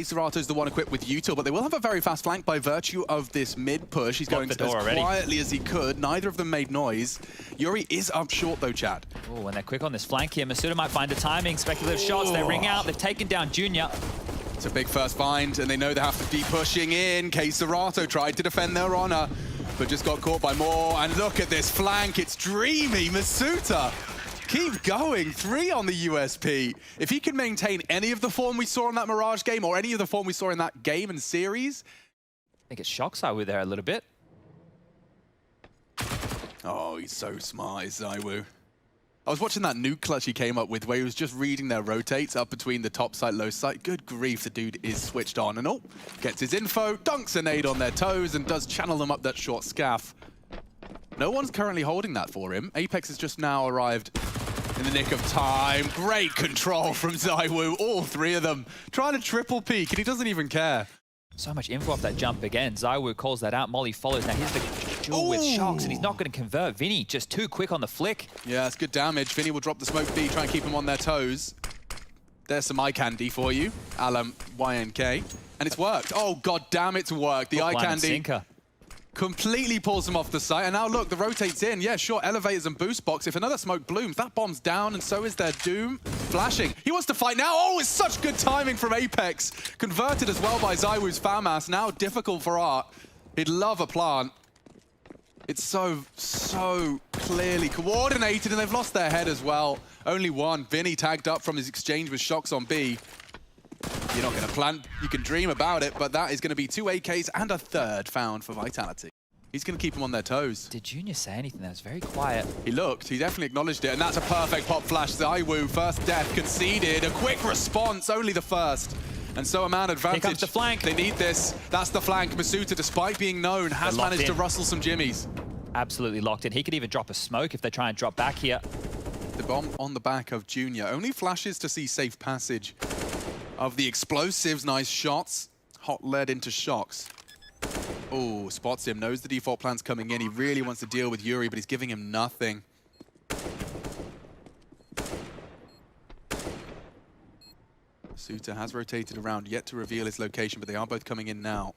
Cerato's the one equipped with util, but they will have a very fast flank by virtue of this mid push. He's going as quietly as he could. Neither of them made noise. Yuri is up short though, Chad. Oh, and they're quick on this flank here. Masuda might find the timing. Speculative shots, they ring out. They've taken down Junior. It's a big first find, and they know they have to be pushing in. Cerato tried to defend their honor, but just got caught by more. And look at this flank. It's dreamy. Masuda. Keep going, 3 on the USP. If he can maintain any of the form we saw in that Mirage game or any of the form we saw in that game and series. I think it shocks Zywoo there a little bit. Oh, he's so smart, is Zywoo. I was watching that nuke clutch he came up with where he was just reading their rotates up between the top site, low site. Good grief, the dude is switched on. And gets his info, dunks a nade on their toes and does channel them up that short scaff. No one's currently holding that for him. Apex has just now arrived in the nick of time. Great control from Zywoo, all 3 of them. Trying to triple peek, and he doesn't even care. So much info off that jump again. Zywoo calls that out. Molly follows. Now here's the duel with Shocks, and he's not going to convert. Vinny just too quick on the flick. Yeah, it's good damage. Vinny will drop the smoke B, try and keep them on their toes. There's some eye candy for you, Alam YNK. And it's worked. Oh, god damn, it's worked. The eye candy completely pulls them off the site. And now look, the rotate's in. Yeah, sure, elevators and boost box. If another smoke blooms, that bomb's down, and so is their doom. Flashing. He wants to fight now. Oh, it's such good timing from Apex. Converted as well by Zywoo's FAMAS. Now difficult for Art. He'd love a plant. It's so clearly coordinated, and they've lost their head as well. Only one. Vinny tagged up from his exchange with Shocks on B. You're not going to plant, you can dream about it, but that is going to be 2 AKs and a 3rd found for Vitality. He's going to keep them on their toes. Did Junior say anything? That was very quiet. He looked, he definitely acknowledged it, and that's a perfect pop flash. Zywoo, first death conceded, a quick response, only the first. And so a man advantage. Here comes the flank. They need this. That's the flank. Masuda, despite being known, has managed to rustle some jimmies. Absolutely locked in. He could even drop a smoke if they try and drop back here. The bomb on the back of Junior. Only flashes to see safe passage of the explosives. Nice shots. Hot lead into Shocks. Oh, spots him. Knows the default plan's coming in. He really wants to deal with Yuri, but he's giving him nothing. Suta has rotated around, yet to reveal his location, but they are both coming in now.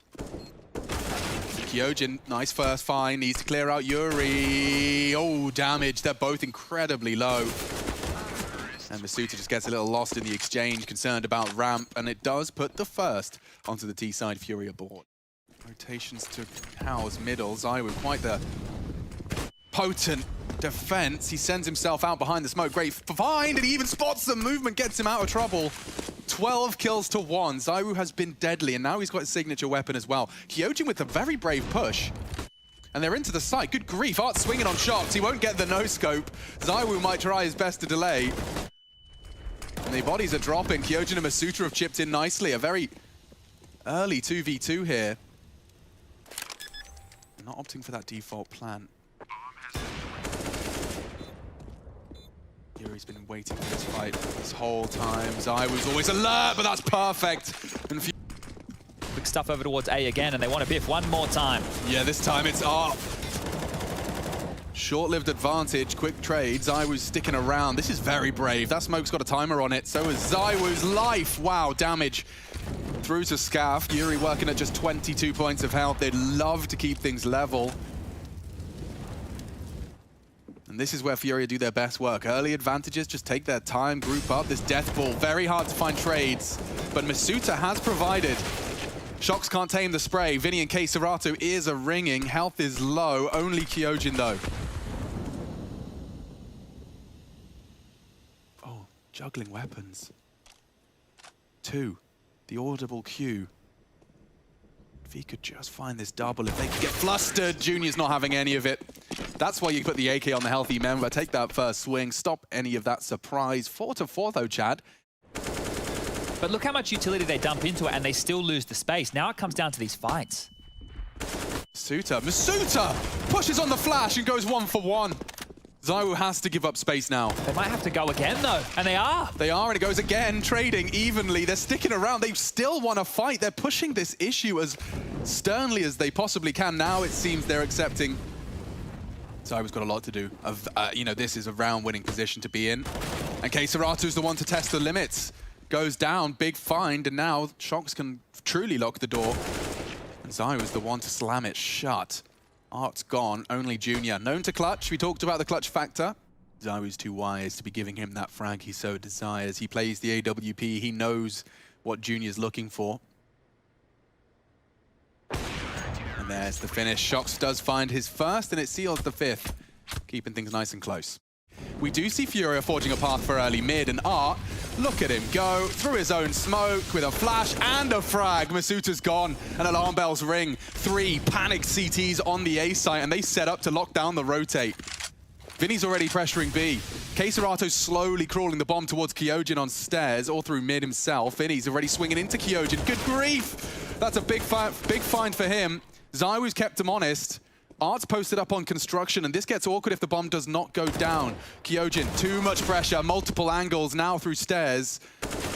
Kyojin, nice first find, needs to clear out Yuri. Oh, damage. They're both incredibly low. And Masuda just gets a little lost in the exchange, concerned about ramp, and it does put the first onto the T side. Fury aboard. Rotations to house middle. Zywoo, quite the potent defense. He sends himself out behind the smoke. Great find, and he even spots the movement, gets him out of trouble. 12 kills to 1. Zywoo has been deadly, and now he's got his signature weapon as well. Kyojin with a very brave push. And they're into the site. Good grief. Art swinging on Shocks. He won't get the no-scope. Zywoo might try his best to delay. And the bodies are dropping. Kyojin and Masuda have chipped in nicely. A very early 2v2 here. Not opting for that default plan. Yuri's been waiting for this fight this whole time. Zywoo's always alert, but that's perfect. And quick stuff over towards A again, and they want to biff one more time. Yeah, this time it's up. Short-lived advantage, quick trade. Zywoo's sticking around. This is very brave. That smoke's got a timer on it. So is Zywoo's life. Wow, damage through to Scaff. Yuri working at just 22 points of health. They'd love to keep things level. And this is where Furia do their best work. Early advantages, just take their time, group up. This death ball, very hard to find trades. But Masuda has provided. Shocks can't tame the spray. Vinny and Cerato, ears are ringing. Health is low. Only Kyojin, though. Oh, juggling weapons. 2. The audible Q. If he could just find this double, if they could get flustered, Junior's not having any of it. That's why you put the AK on the healthy member. Take that first swing, stop any of that surprise. 4-4 though, Chad. But look how much utility they dump into it, and they still lose the space. Now it comes down to these fights. Masuda pushes on the flash and goes 1-for-1. Zywoo has to give up space now. They might have to go again, though, and they are. They are, and it goes again, trading evenly. They're sticking around. They still want to fight. They're pushing this issue as sternly as they possibly can. Now it seems they're accepting. Zywoo's got a lot to do. You know, this is a round-winning position to be in. And Cerato's the one to test the limits. goes down, big find, and now Shox can truly lock the door. And Zai was the one to slam it shut. Art's gone, only Junior. Known to clutch, we talked about the clutch factor. Zai was too wise to be giving him that frag he so desires. He plays the AWP, he knows what Junior's looking for. And there's the finish. Shox does find his first, and it seals the fifth, keeping things nice and close. We do see Furia forging a path for early mid, and Art, look at him go through his own smoke with a flash and a frag. Masuta's gone, and alarm bells ring. 3 panicked CTs on the A site, and they set up to lock down the rotate. Vinny's already pressuring B. Caserato's slowly crawling the bomb towards Kyojin on stairs, or through mid himself. Vinny's already swinging into Kyojin. Good grief! That's a big find for him. Zywoo's kept him honest. Art's posted up on construction, and this gets awkward if the bomb does not go down. Kyojin, too much pressure, multiple angles now through stairs.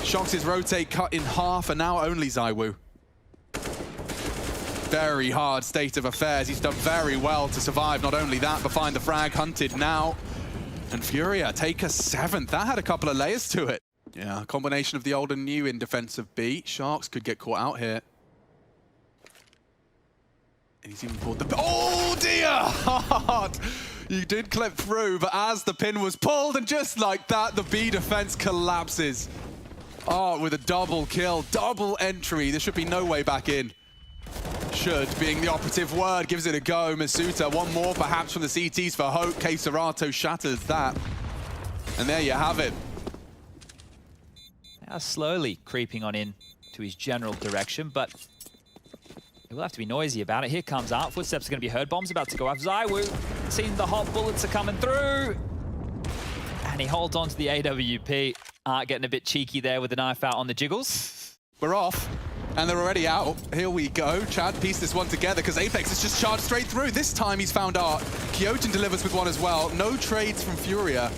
Shox' rotate cut in half, and now only Zywoo. Very hard state of affairs. He's done very well to survive. Not only that, but find the frag, hunted now. And Furia take a 7th. That had a couple of layers to it. Yeah, a combination of the old and new in defense of B. Sharks could get caught out here. And he's even pulled the... Oh dear! Hard! You did clip through, but as the pin was pulled, and just like that, the B defense collapses. Oh, with a double kill, double entry. There should be no way back in. Should, being the operative word, gives it a go. Masuta, one more perhaps from the CTs for hope. Caserato shatters that. And there you have it. Now slowly creeping on in to his general direction, but he will have to be noisy about it. Here comes Art. Footsteps are going to be heard. Bomb's about to go off. Zywoo, seen the hot bullets are coming through. And he holds on to the AWP. Art getting a bit cheeky there with the knife out on the jiggles. We're off. And they're already out. Here we go. Chad pieced this one together because Apex has just charged straight through. This time he's found Art. Kyojin delivers with one as well. No trades from Furia.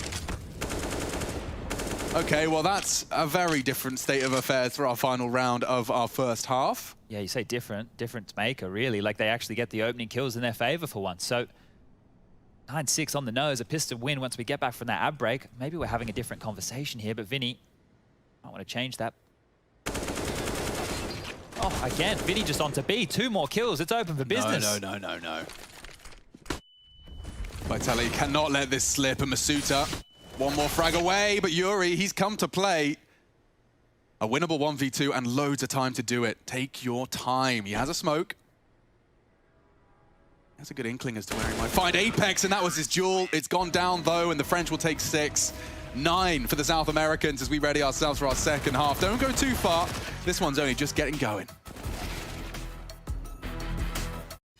Okay, well that's a very different state of affairs for our final round of our first half. Yeah, you say different maker, really. Like they actually get the opening kills in their favor for once. So 9-6 on the nose, a pistol win once we get back from that ab break. Maybe we're having a different conversation here, but Vinny might want to change that. Oh, again, Vinny just onto B. 2 more kills. It's open for business. No. Vitality cannot let this slip, and Masuta, one more frag away, but Yuri, he's come to play. A winnable 1v2 and loads of time to do it. Take your time. He has a smoke. He has a good inkling as to where he might find Apex, and that was his duel. It's gone down, though, and the French will take 6. 9 for the South Americans as we ready ourselves for our second half. Don't go too far. This one's only just getting going.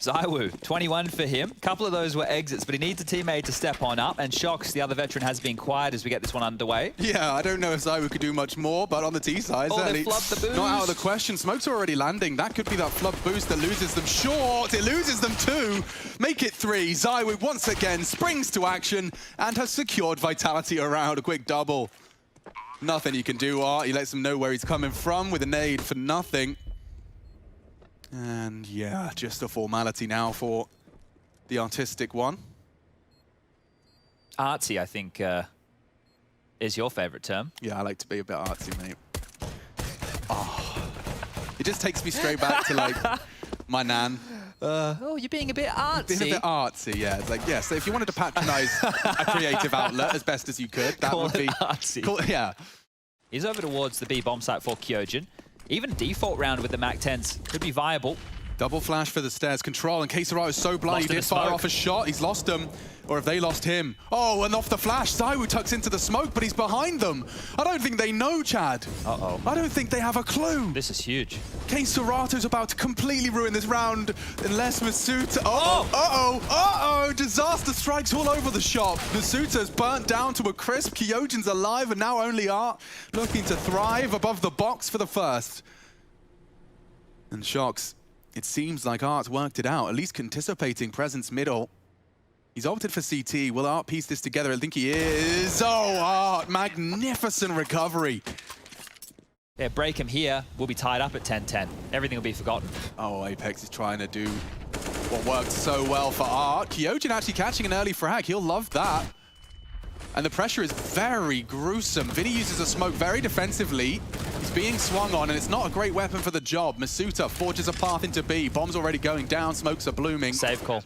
Zywoo, 21 for him. A couple of those were exits, but he needs a teammate to step on up. And Shox, the other veteran, has been quiet as we get this one underway. Yeah, I don't know if Zywoo could do much more, but on the T side, they flubbed the boost. Not out of the question. Smoke's already landing. That could be that flub boost that loses them short. It loses them 2. Make it 3. Zywoo once again springs to action and has secured Vitality around. A quick double. Nothing you can do, Art. He lets them know where he's coming from with a nade for nothing. And yeah, just a formality now for the artistic one. Artsy, I think, is your favorite term. Yeah, I like to be a bit artsy, mate. Oh, it just takes me straight back to like my nan. Oh, you're being a bit artsy. Being a bit artsy, yeah. It's like, yeah, so if you wanted to patronize a creative outlet as best as you could, that would be artsy. Cool, yeah. He's over towards the B bomb site for Kyojin. Even default round with the MAC-10s could be viable. Double flash for the stairs. Control, and Caserato is so blind, he did fire off a shot. He's lost him, or have they lost him? Oh, and off the flash, Zywoo tucks into the smoke, but he's behind them. I don't think they know, Chad. Uh-oh. I don't think they have a clue. This is huge. Caserato's about to completely ruin this round unless Masuta... Disaster strikes all over the shop. Masuta's burnt down to a crisp. Kyojin's alive, and now only Art looking to thrive above the box for the first. And Shox, it seems like Art's worked it out, at least anticipating presence middle. He's opted for CT. Will Art piece this together? I think he is. Oh, Art, magnificent recovery. Yeah, break him here. We'll be tied up at 10-10. Everything will be forgotten. Oh, Apex is trying to do what worked so well for Art. Kyojin actually catching an early frag. He'll love that. And the pressure is very gruesome. Vinny uses a smoke very defensively. He's being swung on, and it's not a great weapon for the job. Masuta forges a path into B. Bomb's already going down. Smokes are blooming. Save call.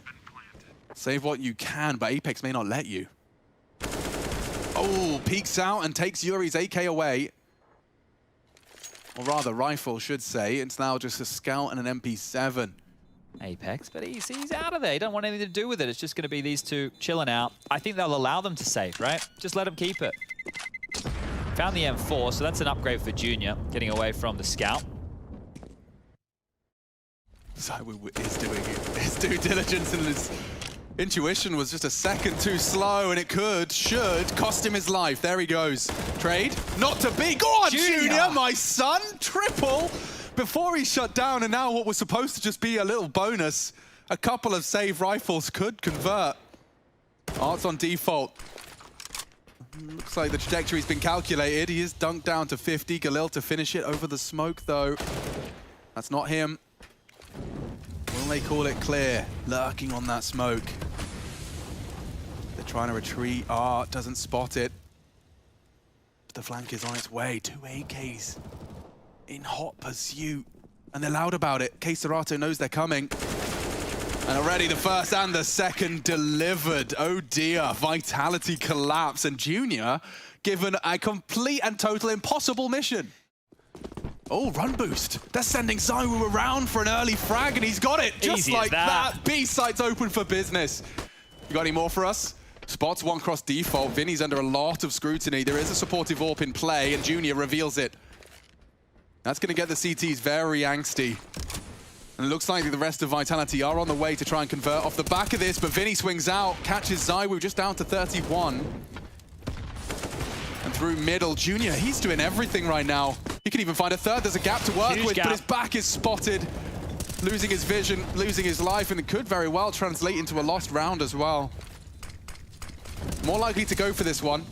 Save what you can, but Apex may not let you. Oh, peeks out and takes Yuri's AK away. Or rather, rifle, should say. It's now just a scout and an MP7. Apex, but he's out of there. He don't want anything to do with it. It's just going to be these two chilling out. I think they'll allow them to save, right? Just let them keep it. Found the M4, so that's an upgrade for Junior, getting away from the scout. ZywOo is doing his due diligence, and his intuition was just a second too slow, and it should cost him his life. There he goes. Trade, not to be. Go on, Junior, my son. Triple before he shut down, and now what was supposed to just be a little bonus. A couple of save rifles could convert. Art's on default. Looks like the trajectory's been calculated. He is dunked down to 50. Galil to finish it over the smoke, though. That's not him. Will they call it clear? Lurking on that smoke. They're trying to retreat. Art doesn't spot it. But the flank is on its way. 2 AKs in hot pursuit. And they're loud about it. Caserato knows they're coming. And already the first and the second delivered. Oh dear, Vitality collapse. And Junior given a complete and total impossible mission. Oh, run boost. They're sending ZywOo around for an early frag, and he's got it. Just like that. B site's open for business. You got any more for us? Spots one cross default. Vinny's under a lot of scrutiny. There is a supportive AWP in play, and Junior reveals it. That's going to get the CTs very angsty. And it looks like the rest of Vitality are on the way to try and convert off the back of this, but Vinny swings out, catches ZywOo just down to 31. And through middle, Junior, he's doing everything right now. He can even find a third. There's a gap to work with, but his back is spotted. Losing his vision, losing his life, and it could very well translate into a lost round as well. More likely to go for this one.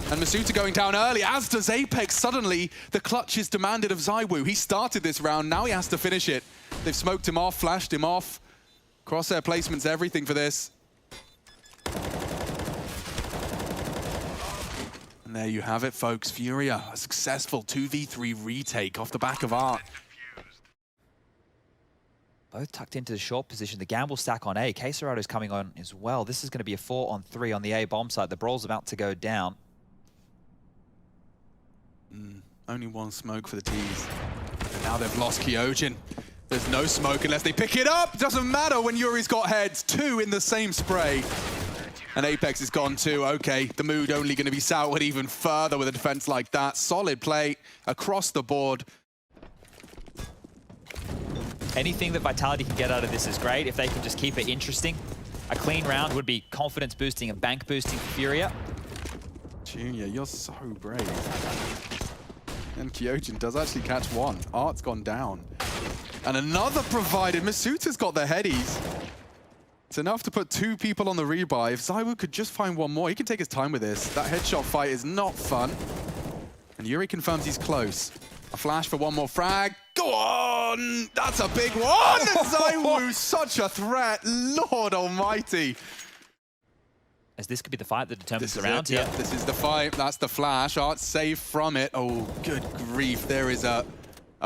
And Masuta going down early, as does Apex. Suddenly, the clutch is demanded of ZywOo. He started this round, now he has to finish it. They've smoked him off, flashed him off. Crosshair placement's everything for this. And there you have it, folks. Furia, a successful 2v3 retake off the back of Art. Both tucked into the short position. The gamble stack on A. Caserato's coming on as well. This is going to be a 4-on-3 on the A bomb site. The brawl's about to go down. Only one smoke for the T's. And now they've lost Kyojin. There's no smoke unless they pick it up. Doesn't matter when Yuri's got heads. 2 in the same spray. And Apex is gone too. Okay, the mood only going to be soured even further with a defense like that. Solid play across the board. Anything that Vitality can get out of this is great. If they can just keep it interesting. A clean round would be confidence boosting and bank boosting for Furia. Junior, you're so brave. And Kyojin does actually catch one. Art's gone down. And another provided. Masuta's got the headies. It's enough to put 2 people on the rebuy. If ZywOo could just find one more, he can take his time with this. That headshot fight is not fun. And Yuri confirms he's close. A flash for one more frag. Go on! That's a big one! ZywOo, such a threat. Lord almighty. As this could be the fight that determines the round here. Yeah, this is the fight. That's the flash. Art safe from it. Oh, good grief. There is a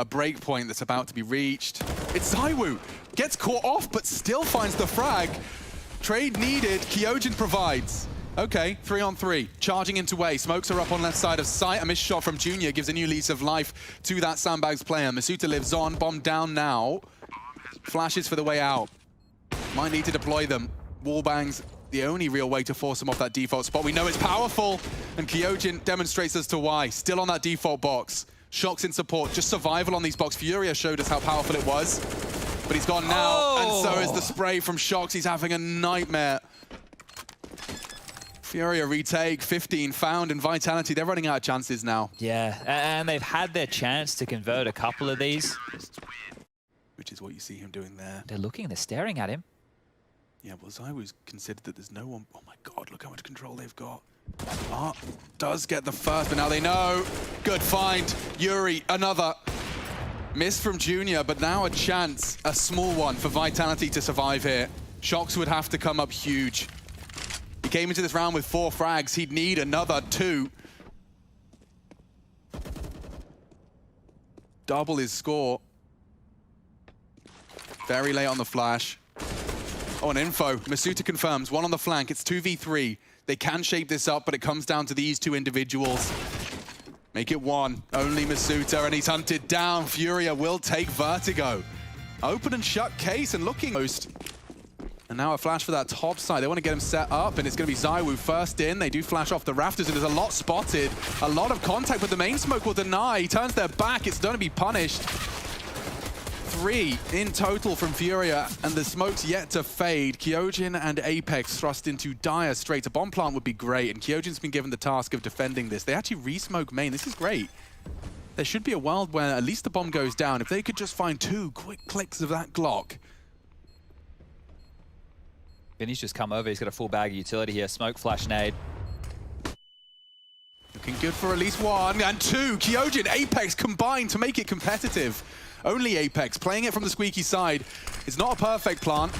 break point that's about to be reached. It's ZywOo. Gets caught off, but still finds the frag. Trade needed. Kyojin provides. Okay, 3-on-3. Charging into A. Smokes are up on left side of sight. A missed shot from Junior gives a new lease of life to that Sandbags player. Masuta lives on. Bomb down now. Flashes for the way out. Might need to deploy them. Wallbangs. The only real way to force him off that default spot. We know it's powerful, and Kyojin demonstrates as to why. Still on that default box. Shocks in support, just survival on these box. Furia showed us how powerful it was, but he's gone now, and so is the spray from Shocks. He's having a nightmare. Furia retake, 15 found, and Vitality, they're running out of chances now. Yeah, and they've had their chance to convert a couple of these. Which is what you see him doing there. They're looking, they're staring at him. Yeah, well, ZywOo's considered that there's no one. Oh my God, look how much control they've got. Art does get the first, but now they know. Good find. Yuri, another. Miss from Junior, but now a chance, a small one for Vitality to survive here. Shocks would have to come up huge. He came into this round with 4 frags. He'd need another 2. Double his score. Very late on the flash. Oh, an info. Masuta confirms. 1 on the flank. It's 2v3. They can shape this up, but it comes down to these 2 individuals. Make it 1. Only Masuta, and he's hunted down. Furia will take Vertigo. Open and shut case and looking most. And now a flash for that top side. They want to get him set up, and it's going to be ZywOo first in. They do flash off the rafters, and there's a lot spotted. A lot of contact, but the main smoke will deny. He turns their back. It's going to be punished. 3 in total from Furia, and the smoke's yet to fade. Kyojin and Apex thrust into dire straits. A bomb plant would be great, and Kyojin's been given the task of defending this. They actually re-smoke main. This is great. There should be a world where at least the bomb goes down. If they could just find 2 quick clicks of that Glock. Vinny's just come over. He's got a full bag of utility here. Smoke, flash, nade. Looking good for at least 1 and 2. Kyojin, Apex combined to make it competitive. Only Apex playing it from the squeaky side. It's not a perfect plant.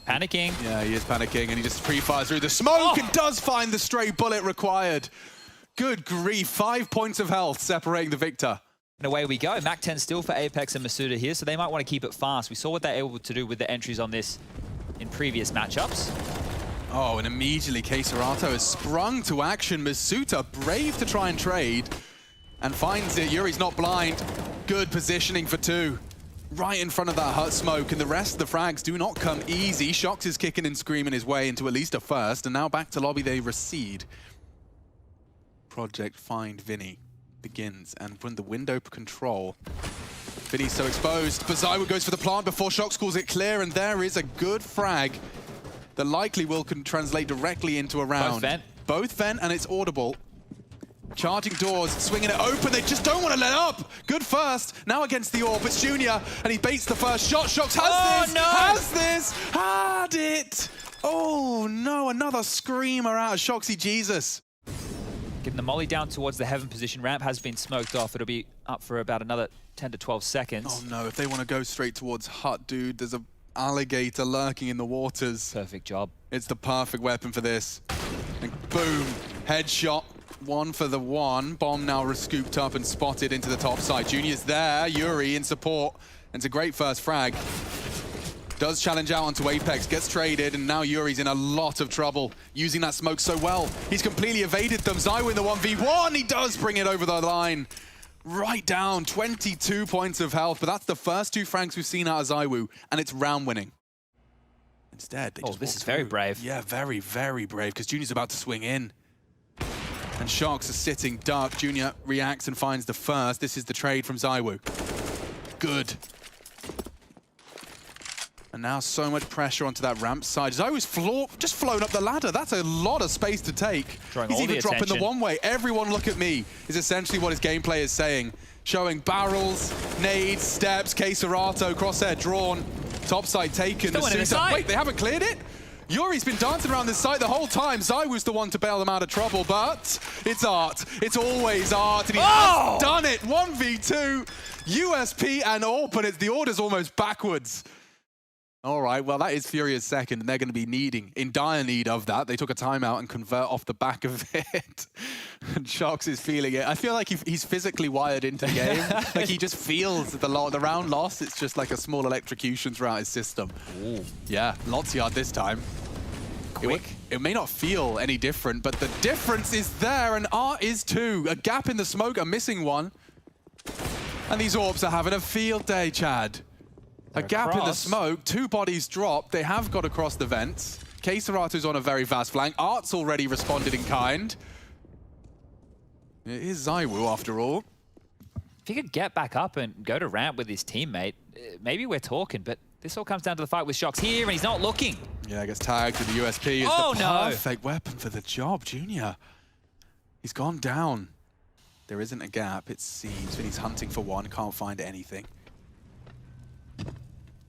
Panicking. Yeah, he is panicking, and he just pre-fires through the smoke and does find the stray bullet required. Good grief, 5 points of health separating the victor. And away we go. Mac 10 still for Apex and Masuta here, so they might want to keep it fast. We saw what they're able to do with the entries on this in previous matchups. Oh, and immediately Caserato has sprung to action. Masuta brave to try and trade and finds it. Yuri's not blind. Good positioning for 2. Right in front of that hut smoke, and the rest of the frags do not come easy. Shox is kicking and screaming his way into at least a first, and now back to lobby they recede. Project Find Vinny begins, and from the window control, Vinny's so exposed, but ZywOo goes for the plant before Shox calls it clear, and there is a good frag that likely will translate directly into a round. Both vent, and it's audible. Charging doors, swinging it open, they just don't want to let up! Good first, now against the orb, it's Junior, and he baits the first shot. Shox has this, had it! Oh no, another screamer out of Shoxy Jesus. Getting the molly down towards the heaven position. Ramp has been smoked off. It'll be up for about another 10 to 12 seconds. Oh no, if they want to go straight towards hut, dude, there's an alligator lurking in the waters. Perfect job. It's the perfect weapon for this. And boom, headshot. 1 for the 1. Bomb now scooped up and spotted into the top side. Junior's there, Yuri in support. And it's a great first frag. Does challenge out onto Apex, gets traded, and now Yuri's in a lot of trouble, using that smoke so well. He's completely evaded them. ZywOo in the 1v1, he does bring it over the line. Right down, 22 points of health, but that's the first 2 frags we've seen out of ZywOo, and it's round winning. Instead, they just this is very brave. Yeah, very, very brave, because Junior's about to swing in. And Shox is sitting dark. Junior reacts and finds the first. This is the trade from ZywOo. Good. And now so much pressure onto that ramp side. ZywOo's just flown up the ladder. That's a lot of space to take. He's even dropping the one-way. Everyone look at me is essentially what his gameplay is saying. Showing barrels, nades, steps, Caserato, crosshair drawn, topside taken. Wait, they haven't cleared it? Yuri's been dancing around this site the whole time. ZywOo's the one to bail them out of trouble, but it's art. It's always art, and he has done it. 1v2, USP and AWP, but the order's almost backwards. All right, well, that is Furia's second, and they're going to be in dire need of that. They took a timeout and convert off the back of it. And Shox is feeling it. I feel like he's physically wired into the game. Like he just feels the round loss. It's just like a small electrocution throughout his system. Ooh. Yeah, lots yard this time. Quick. It may not feel any different, but the difference is there, and art is too. A gap in the smoke, a missing one. And these orbs are having a field day, Chad. A gap in the smoke, 2 bodies dropped. They have got across the vents. Caserato's on a very fast flank. Art's already responded in kind. It is ZywOo after all. If he could get back up and go to ramp with his teammate, maybe we're talking, but this all comes down to the fight with Shox here, and he's not looking. Yeah, gets tagged with the USP. It's the perfect weapon for the job, Junior. He's gone down. There isn't a gap, it seems, and he's hunting for one, can't find anything.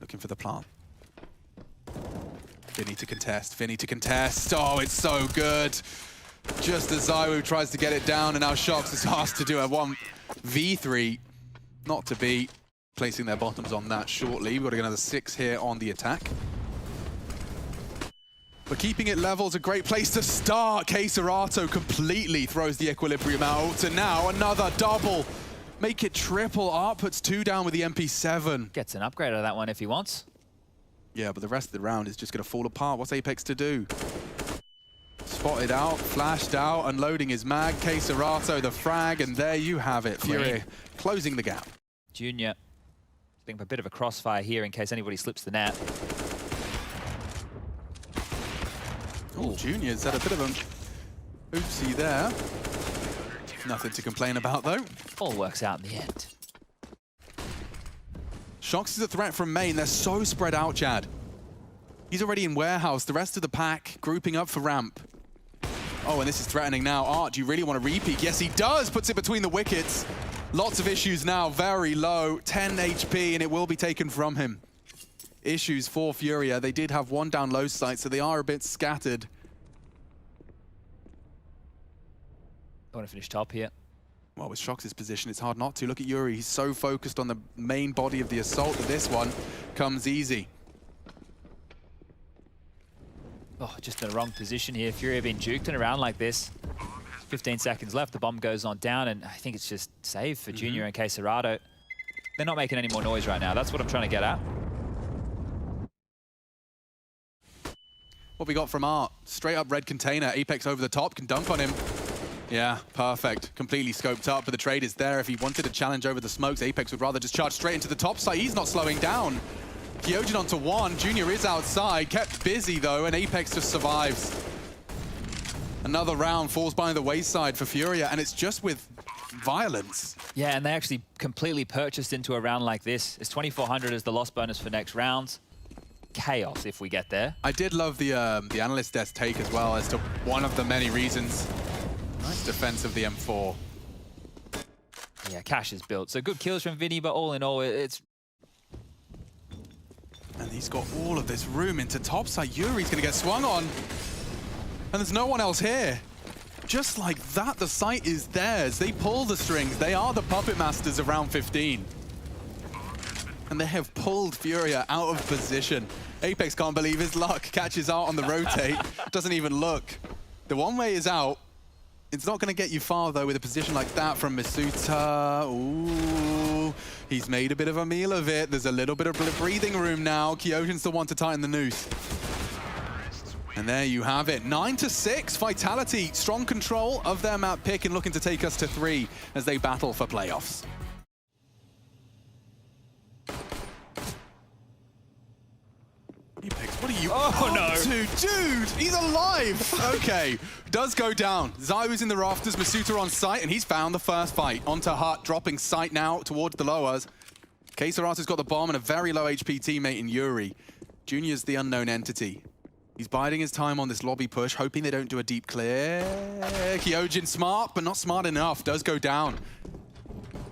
Looking for the plant. Vinny to contest, Vinny to contest. Oh, it's so good. Just as ZywOo tries to get it down, and now Shox is asked to do a 1v3. Not to be. Placing their bottoms on that shortly. We've got another 6 here on the attack. But keeping it level is a great place to start. CASA completely throws the equilibrium out. And now another double. Make it triple. Art puts 2 down with the MP7. Gets an upgrade out of that one if he wants. Yeah, but the rest of the round is just going to fall apart. What's Apex to do? Spotted out, flashed out, unloading his mag. CASA, the frag, and there you have it. Furia closing the gap. Junior, I think a bit of a crossfire here in case anybody slips the net. Oh, Junior's had a bit of an oopsie there. Nothing to complain about, though. All works out in the end. Shox is a threat from main. They're so spread out, Chad. He's already in warehouse. The rest of the pack grouping up for ramp. Oh, and this is threatening now. Art, do you really want to repeat? Yes, he does. Puts it between the wickets. Lots of issues now. Very low. 10 HP, and it will be taken from him. Issues for Furia. They did have 1 down low site, so they are a bit scattered. I want to finish top here. Well, with Shox's position, it's hard not to. Look at Yuri. He's so focused on the main body of the assault that this one comes easy. Oh, just in the wrong position here. Furia being juked and around like this. 15 seconds left. The bomb goes on down, and I think it's just saved for Junior and CASA. They're not making any more noise right now. That's what I'm trying to get at. What we got from Art? Straight up red container. Apex over the top, can dunk on him. Yeah, perfect. Completely scoped up, but the trade is there. If he wanted to challenge over the smokes, Apex would rather just charge straight into the top side. He's not slowing down. Kyojin onto 1. Junior is outside, kept busy though, and Apex just survives. Another round falls by the wayside for Furia, and it's just with violence. Yeah, and they actually completely purchased into a round like this. It's 2,400 as the loss bonus for next round. Chaos if we get there. I did love the analyst desk take as well as to one of the many reasons. Nice defense of the M4. Yeah, Cash is built. So good kills from Vinny, but all in all, it's... And he's got all of this room into topside. Yuri's going to get swung on. And there's no one else here. Just like that, the site is theirs. They pull the strings. They are the puppet masters of round 15. And they have pulled Furia out of position. Apex can't believe his luck. Catches out on the rotate. Doesn't even look. The one way is out. It's not going to get you far, though, with a position like that from Masuta. Ooh, he's made a bit of a meal of it. There's a little bit of breathing room now. Kyojin's the one to tighten the noose. And there you have it. 9-6, Vitality. Strong control of their map pick and looking to take us to 3 as they battle for playoffs. Apex, what are you up to? Dude, he's alive! Okay, does go down. Zyu's in the rafters, Masuta on site, and he's found the first fight. Onto Hut, dropping sight now towards the lowers. CASA's got the bomb and a very low HP teammate in Yuri. Junior's the unknown entity. He's biding his time on this lobby push, hoping they don't do a deep clear. Kyojin smart, but not smart enough. Does go down.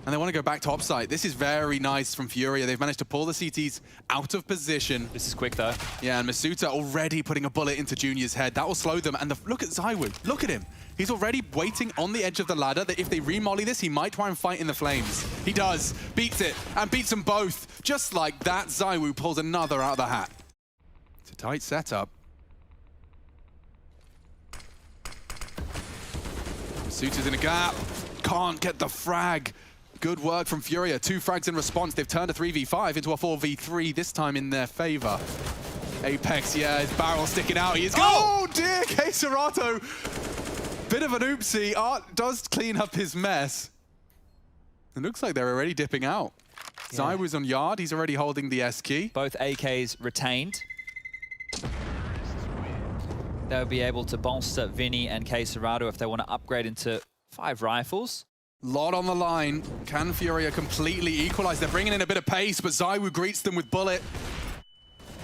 And they want to go back topside. This is very nice from Furia. They've managed to pull the CTs out of position. This is quick, though. Yeah, and Masuta already putting a bullet into Junior's head. That will slow them. And look at Zywoo. Look at him. He's already waiting on the edge of the ladder that if they remolly this, he might try and fight in the flames. He does. Beats it. And beats them both. Just like that, Zywoo pulls another out of the hat. It's a tight setup. Masuta's in a gap. Can't get the frag. Good work from Furia. 2 frags in response. They've turned a 3v5 into a 4v3, this time in their favor. Apex, yeah, his barrel sticking out. He is oh dear, CASA. Bit of an oopsie. Art does clean up his mess. It looks like they're already dipping out. Yeah. Zywoo's on yard. He's already holding the S key. Both AKs retained. They'll be able to bolster Vinny and CASA if they want to upgrade into 5 rifles. Lot on the line. Can Furia completely equalize? They're bringing in a bit of pace, but Zywoo greets them with bullet.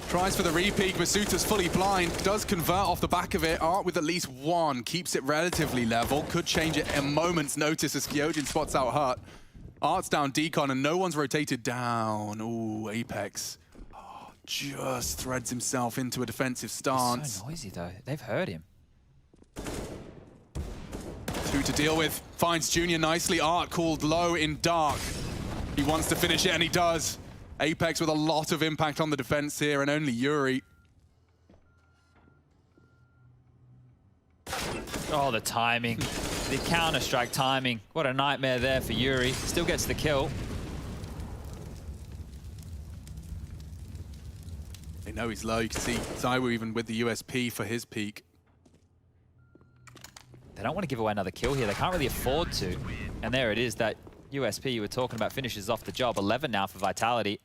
Tries for the repeat. Masuta's fully blind. Does convert off the back of it. Art with at least 1. Keeps it relatively level. Could change it a moment's notice as Kyojin spots out Hut. Art's down decon and no one's rotated down. Ooh, Apex. Oh, just threads himself into a defensive stance. It's so noisy, though. They've heard him. 2 to deal with. Finds Junior nicely. Art called low in dark. He wants to finish it, and he does. Apex with a lot of impact on the defense here, and only Yuri. Oh, the timing. The Counter-Strike timing. What a nightmare there for Yuri. Still gets the kill. They know he's low. You can see ZywOo even with the USP for his peak. They don't want to give away another kill here. They can't really afford to. And there it is, that USP you were talking about finishes off the job. 11 now for Vitality.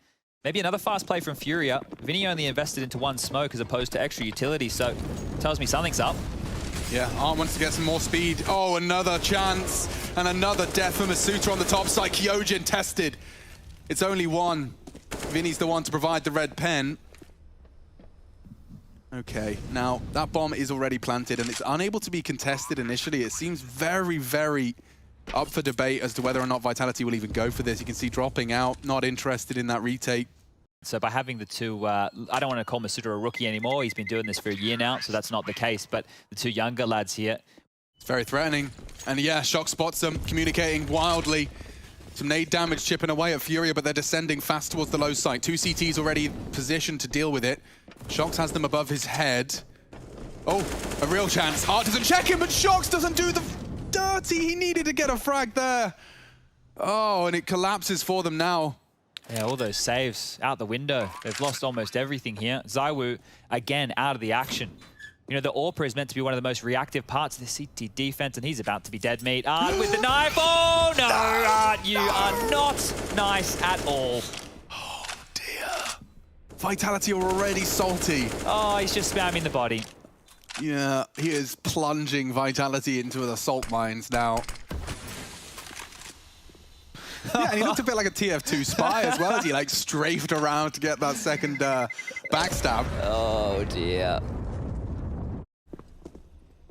Maybe another fast play from Furia. Vinny only invested into one smoke as opposed to extra utility, so tells me something's up. Yeah, Art wants to get some more speed. Oh, another chance. And another death for Masuta on the top side. Kyojin tested. It's only one. Vinny's the one to provide the red pen. Okay, now that bomb is already planted and it's unable to be contested initially. It seems very, very up for debate as to whether or not Vitality will even go for this. You can see dropping out, not interested in that retake. So by having the two, I don't want to call Masuta a rookie anymore. He's been doing this for a year now, so that's not the case. But the two younger lads here. It's very threatening. And yeah, Shock spots them, communicating wildly. Some nade damage chipping away at Furia, but they're descending fast towards the low site. Two CTs already positioned to deal with it. Shox has them above his head. Oh, a real chance. Art doesn't check him, but Shox doesn't do the dirty. He needed to get a frag there. Oh, and it collapses for them now. Yeah, all those saves out the window. They've lost almost everything here. ZywOo, again, out of the action. You know, the AWPer is meant to be one of the most reactive parts of the CT defense, and he's about to be dead meat. Art with the knife. Oh, no, Art, you are not nice at all. Oh, dear. Vitality are already salty. Oh, he's just spamming the body. Yeah, he is plunging Vitality into the salt mines now. Yeah, and he looked a bit like a TF2 spy as well as he like strafed around to get that second backstab. Oh, dear.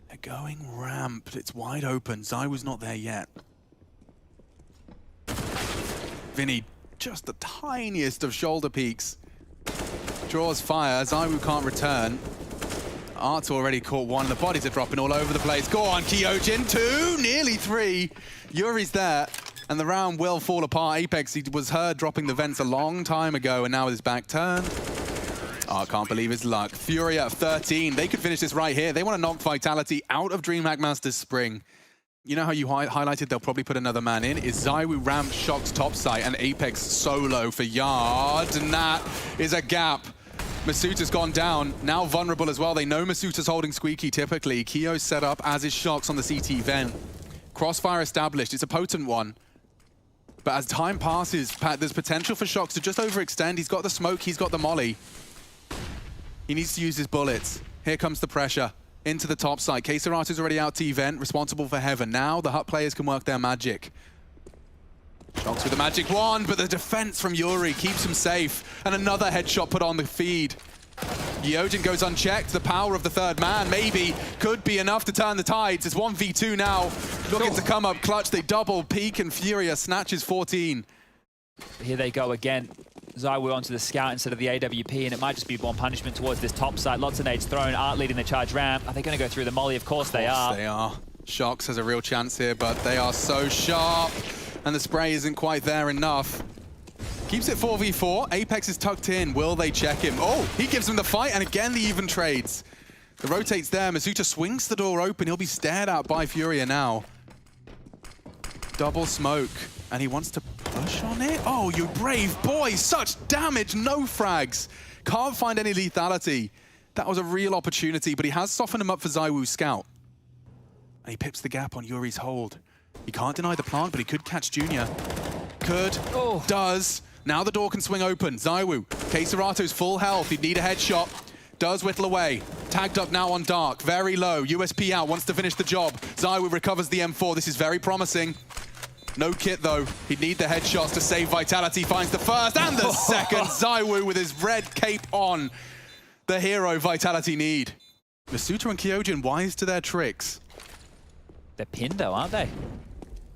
They're going ramp. It's wide open. ZywOo's not there yet. Vinny, just the tiniest of shoulder peaks. Draws fire. ZywOo can't return. Art's already caught one. The bodies are dropping all over the place. Go on, Kyojin. 2, nearly 3. Yuri's there. And the round will fall apart. Apex, he was heard dropping the vents a long time ago, and now with his back turned. Art can't believe his luck. Furia at 13. They could finish this right here. They want to knock Vitality out of Dreamhack Masters Spring. You know how you highlighted they'll probably put another man in? Is ZywOo ramp Shock's top site and Apex solo for Yard. And that is a gap. Masuta's gone down, now vulnerable as well. They know Masuta's holding Squeaky typically. Kyo's set up, as is Shox on the CT vent. Crossfire established, it's a potent one. But as time passes, Pat, there's potential for Shox to just overextend. He's got the smoke, he's got the molly. He needs to use his bullets. Here comes the pressure. Into the top side. K-Serato's already out T-Vent, responsible for Heaven. Now the Hut players can work their magic. Shox with the magic wand, but the defense from Yuri keeps him safe. And another headshot put on the feed. Kyojin goes unchecked. The power of the third man maybe could be enough to turn the tides. It's 1v2 now. Looking to come up clutch. They double peak and Furia snatches 14. Here they go again. ZywOo onto the scout instead of the AWP, and it might just be one punishment towards this top side. Lots of nades thrown. Art leading the charge ramp. Are they going to go through the molly? Of course they are. They are. Shox has a real chance here, but they are so sharp. And the spray isn't quite there enough. Keeps it 4v4. Apex is tucked in. Will they check him? Oh, he gives them the fight, and again the even trades. The rotates there. Masuta swings the door open. He'll be stared at by Furia now. Double smoke. And he wants to push on it? Oh, you brave boy. Such damage. No frags. Can't find any lethality. That was a real opportunity, but he has softened him up for ZywOo's scout. And he pips the gap on Yuri's hold. He can't deny the plant, but he could catch Junior. Could. Oh. Does. Now the door can swing open. ZywOo. K-Serato's full health. He'd need a headshot. Does whittle away. Tagged up now on Dark. Very low. USP out. Wants to finish the job. ZywOo recovers the M4. This is very promising. No kit, though. He'd need the headshots to save Vitality. Finds the first and the second. ZywOo with his red cape on. The hero Vitality need. Masuta and Kyojin wise to their tricks. They're pinned, though, aren't they?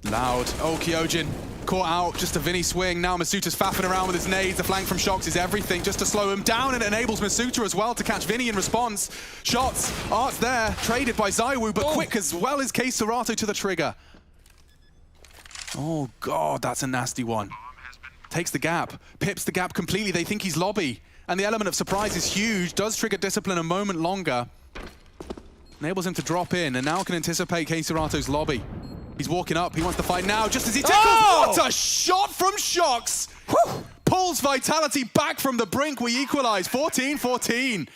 Loud. Oh, Kyojin caught out. Just a Vinny swing. Now Masuta's faffing around with his nades. The flank from Shox is everything just to slow him down, and it enables Masuta as well to catch Vinny in response. Shots. Art's there. Traded by ZywOo, but quick as well as K-Serato to the trigger. Oh, God, that's a nasty one. Takes the gap. Pips the gap completely. They think he's lobby. And the element of surprise is huge. Does trigger discipline a moment longer. Enables him to drop in, and now can anticipate Keisarato's lobby. He's walking up, he wants to fight now, just as he tickles. Oh! What a shot from Shox! Whew. Pulls Vitality back from the brink, we equalize, 14-14.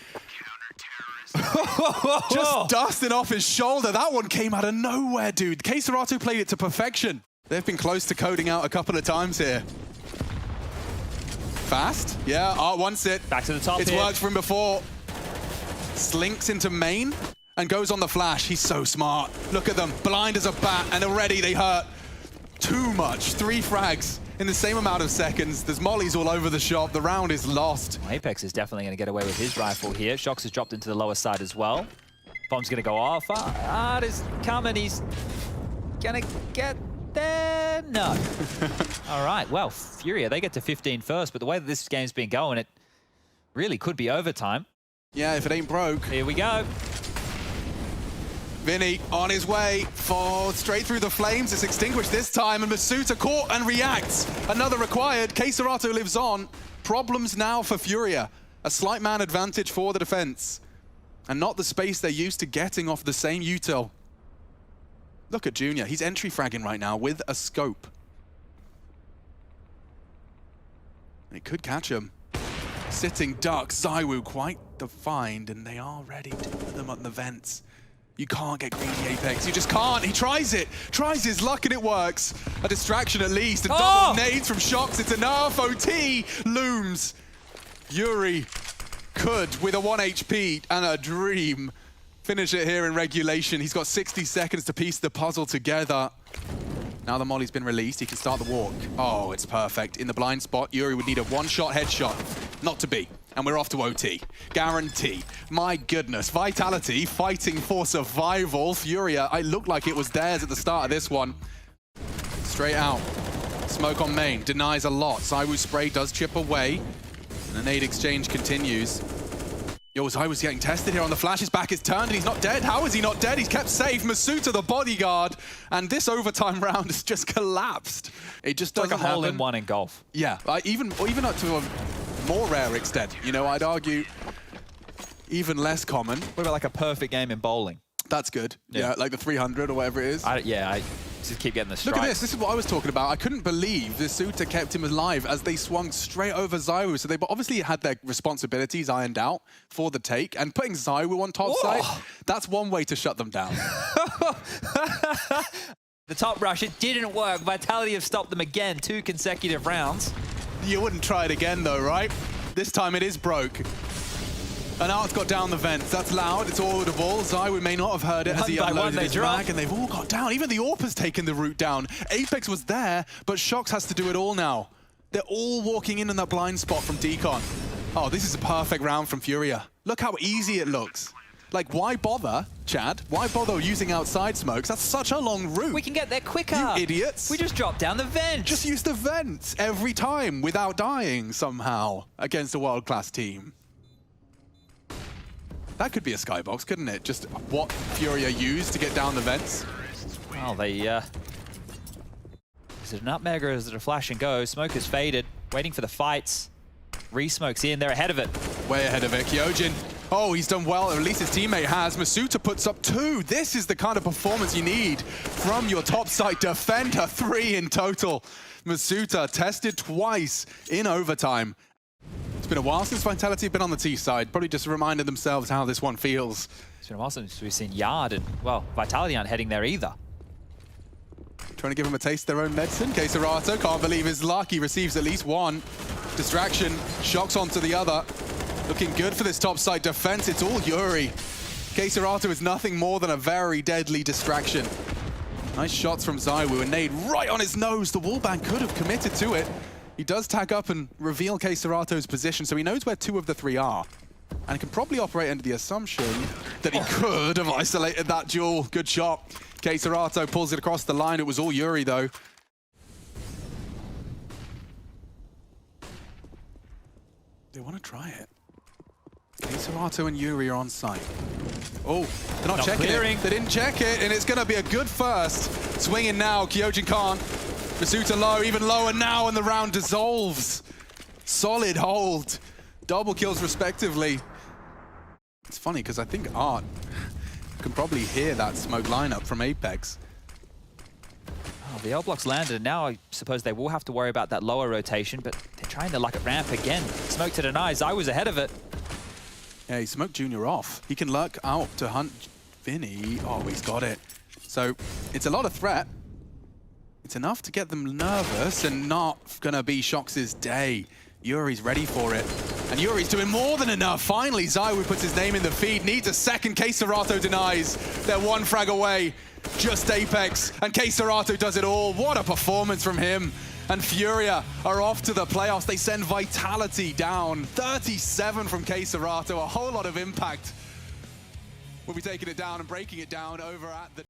Just dusting off his shoulder. That one came out of nowhere, dude. Keisarato played it to perfection. They've been close to coding out a couple of times here. Fast, yeah, Art wants it. Back to the top It's here. worked for him before. Slinks into main and goes on the flash. He's so smart. Look at them, blind as a bat, and already they hurt too much. 3 frags in the same amount of seconds. There's mollies all over the shop. The round is lost. Apex is definitely going to get away with his rifle here. Shox has dropped into the lower side as well. Bomb's going to go off. Art is coming. He's going to get there. No. All right. Well, Furia, they get to 15 first, but the way that this game's been going, it really could be overtime. Yeah, if it ain't broke. Here we go. Vinny on his way, falls straight through the flames. It's extinguished this time, and Masuta caught and reacts. Another required. Keisarato lives on. Problems now for Furia. A slight man advantage for the defense. And not the space they're used to getting off the same util. Look at Junior. He's entry fragging right now with a scope. It could catch him. Sitting duck, Zywoo quite defined, and they are ready to put them on the vents. You can't get greedy Apex, you just can't. He tries it, tries his luck, and it works. A distraction at least, and double nades from Shox, it's enough. OT looms. Yuri could, with a 1 HP and a dream, finish it here in regulation. He's got 60 seconds to piece the puzzle together. Now the molly's been released, he can start the walk. Oh, it's perfect. In the blind spot, Yuri would need a one-shot headshot. Not to be. And we're off to OT. Guarantee. My goodness. Vitality fighting for survival. Furia, it looked like it was theirs at the start of this one. Straight out. Smoke on main. Denies a lot. Zywoo's spray does chip away. And the nade exchange continues. Yo, Zywoo's getting tested here on the flash. His back is turned and he's not dead. How is he not dead? He's kept safe. Masuta, the bodyguard. And this overtime round has just collapsed. It just doesn't like a happen. hole-in-one in golf. Yeah, even up to a more rare extent. You know, I'd argue even less common. What about like a perfect game in bowling? That's good. Yeah, like the 300 or whatever it is. I just keep getting the strike. Look at this. This is what I was talking about. I couldn't believe the Suta kept him alive as they swung straight over Zywoo. So they obviously had their responsibilities ironed out for the take. And putting Zywoo on top side, that's one way to shut them down. The top rush, it didn't work. Vitality have stopped them again, 2 consecutive rounds. You wouldn't try it again though, right? This time it is broke. And Art's got down the vents. That's loud, it's audible. Zywoo may not have heard it as he unloaded his mag, and they've all got down. Even the AWP has taken the route down. Apex was there, but Shox has to do it all now. They're all walking in that blind spot from Decon. Oh, this is a perfect round from Furia. Look how easy it looks. Like, why bother, Chad? Why bother using outside smokes? That's such a long route. We can get there quicker. You idiots. We just dropped down the vents. Just use the vents every time without dying somehow against a world-class team. That could be a skybox, couldn't it? Just what Furia used to get down the vents. Well, they, is it a nutmeg or is it a flash and go? Smoke is faded, waiting for the fights. Re-smoke's in, they're ahead of it. Way ahead of it, Kyojin. Oh, he's done well, or at least his teammate has. Masuta puts up 2. This is the kind of performance you need from your top-side defender. 3 in total. Masuta tested twice in overtime. It's been a while since Vitality have been on the T side. Probably just reminded themselves how this one feels. It's been a while since we've seen Yard, and, well, Vitality aren't heading there either. Trying to give him a taste of their own medicine. Keisarato can't believe his luck. He receives at least 1. Distraction, Shox onto the other. Looking good for this topside defense. It's all Yuri. Keisarato is nothing more than a very deadly distraction. Nice shots from Zywoo, and nade right on his nose. The wallbang could have committed to it. He does tag up and reveal Keisarato's position, so he knows where 2 of the 3 are. And can probably operate under the assumption that he could have isolated that duel. Good shot. Keisarato pulls it across the line. It was all Yuri, though. They want to try it. Keisarato and Yuri are on site. Oh, they're not checking it. They didn't check it, and it's going to be a good first. Swinging now, Kyojin can't. Masuta low, even lower now, and the round dissolves. Solid hold. Double kills respectively. It's funny, because I think Art can probably hear that smoke lineup from Apex. Oh, the L block's landed, and now I suppose they will have to worry about that lower rotation, but they're trying to luck at ramp again. Smoke to deny, ZywOo's ahead of it. Yeah, he smoked Junior off. He can lurk out to hunt Vinny. Oh, he's got it. So it's a lot of threat. It's enough to get them nervous and not gonna be Shox' day. Yuri's ready for it. And Yuri's doing more than enough. Finally, ZywOo puts his name in the feed. Needs a second. KScerato denies. They're one frag away. Just Apex. And KScerato does it all. What a performance from him. And Furia are off to the playoffs. They send Vitality down. 37 from KScerato. A whole lot of impact. We'll be taking it down and breaking it down over at the